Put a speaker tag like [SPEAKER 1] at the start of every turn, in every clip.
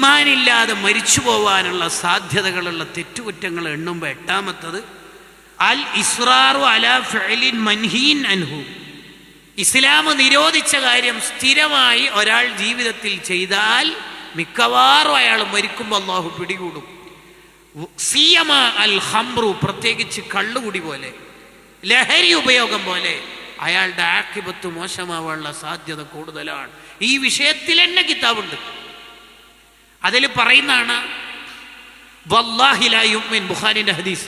[SPEAKER 1] ഈമാനില്ലാതെ മരിച്ചു പോവാനുള്ള സാധ്യതകളുള്ള തെറ്റുകുറ്റങ്ങൾ എണ്ണുമ്പോൾ എട്ടാമത്തത് അൽ ഇസ്റാറു അലാ ഫിഅലിൻ മൻഹീൻ അൻഹു. ഇസ്ലാം നിരോധിച്ച കാര്യം സ്ഥിരമായി ഒരാൾ ജീവിതത്തിൽ ചെയ്താൽ മിക്കവാറും അയാൾ മരിക്കുമ്പോൾ അള്ളാഹു പിടികൂടും. സിയമ അൽ ഹംറു, പ്രത്യേകിച്ച് കള്ളുകുടി പോലെ, ലഹരി ഉപയോഗം പോലെ അയാളുടെ ആഖിബത്ത് മോശമാവാനുള്ള സാധ്യത കൂടുതലാണ്. ഈ വിഷയത്തിൽ തന്നെ കിതാബുണ്ട്. അതിൽ പറയുന്നതാണ് വല്ലാഹി ലാ യുഅ്മിൻ, ബുഖാരിന്റെ ഹദീസ്,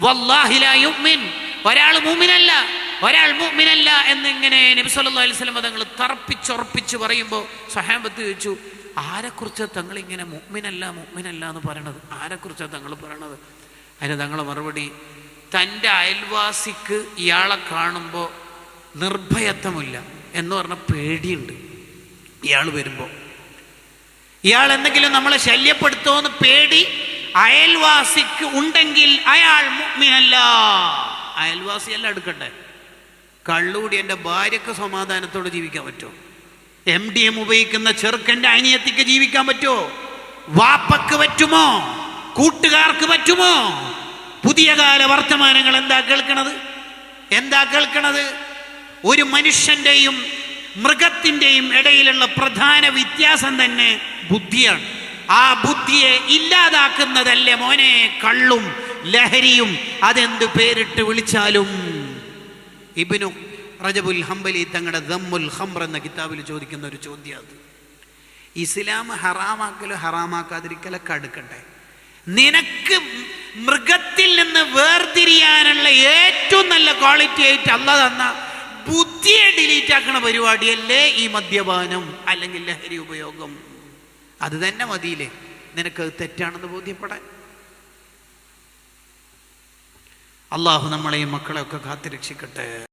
[SPEAKER 1] വല്ലാഹി ലാ യുഅ്മിൻ, ഒരാൾ മുഅ്മിനല്ല, ഒരാൾ മുഅ്മിനല്ല എന്നിങ്ങനെ നബി സല്ലല്ലാഹു അലൈഹി വസല്ലം തങ്ങൾ തറപ്പിച്ചുറപ്പിച്ച് പറയുമ്പോൾ സഹാബത്ത് ചോദിച്ചു, ആരെക്കുറിച്ചാണ് തങ്ങൾ ഇങ്ങനെ മുഅ്മിനല്ല മുഅ്മിനല്ല എന്ന് പറയണത്? ആരെക്കുറിച്ചാണ് തങ്ങൾ പറയണത്? അതിന് തങ്ങളെ മറുപടി, തൻ്റെ അയൽവാസിക്ക് ഇയാളെ കാണുമ്പോൾ നിർഭയത്വമില്ല എന്ന് പറഞ്ഞ പേടിയുണ്ട്. ഇയാൾ വരുമ്പോൾ ഇയാൾ എന്തെങ്കിലും നമ്മളെ ശല്യപ്പെടുത്തുമെന്ന് പേടി അയൽവാസിക്ക് ഉണ്ടെങ്കിൽ അയാൾ മുഅ്മിനല്ല. അയൽവാസിയല്ല എടുക്കട്ടെ, കള്ളുകൂടി എൻ്റെ ഭാര്യക്ക് സമാധാനത്തോടെ ജീവിക്കാൻ പറ്റുമോ? MDM ഉപയോഗിക്കുന്ന ചെറുക്കൻ്റെ അനിയത്തിക്ക് ജീവിക്കാൻ പറ്റുമോ? വാപ്പക്ക് പറ്റുമോ? കൂട്ടുകാർക്ക് പറ്റുമോ? പുതിയ കാല വർത്തമാനങ്ങൾ എന്താ കേൾക്കണത്? ഒരു മനുഷ്യൻ്റെയും മൃഗത്തിൻ്റെയും ഇടയിലുള്ള പ്രധാന വ്യത്യാസം തന്നെ ബുദ്ധിയാണ്. ആ ബുദ്ധിയെ ഇല്ലാതാക്കുന്നതല്ലേ മോനെ കള്ളും ലഹരിയും, അതെന്ത് പേരിട്ട് വിളിച്ചാലും. ഇബ്നു റജബുൽ ഹംബലി തങ്ങളുടെ ദമ്മുൽ ഖംർ എന്ന കിതാബിൽ ചോദിക്കുന്ന ഒരു ചോദ്യം അത്. ഇസ്ലാം ഹറാമാക്കലോ ഹറാമാക്കാതിരിക്കലൊക്കെ അടുക്കട്ടെ, നിനക്ക് മൃഗത്തിൽ നിന്ന് വേർതിരിയാനുള്ള ഏറ്റവും നല്ല ക്വാളിറ്റി ആയിട്ട് അല്ലാഹ് തന്ന ബുദ്ധിയെ ഡിലീറ്റ് ആക്കണ പരിപാടിയല്ലേ ഈ മദ്യപാനം അല്ലെങ്കിൽ ലഹരി ഉപയോഗം? അത് തന്നെ മതിയില്ലേ നിനക്ക് തെറ്റാണെന്ന് ബോധ്യപ്പെടാൻ? അള്ളാഹു നമ്മളെയും മക്കളെയൊക്കെ കാത്തുരക്ഷിക്കട്ടെ.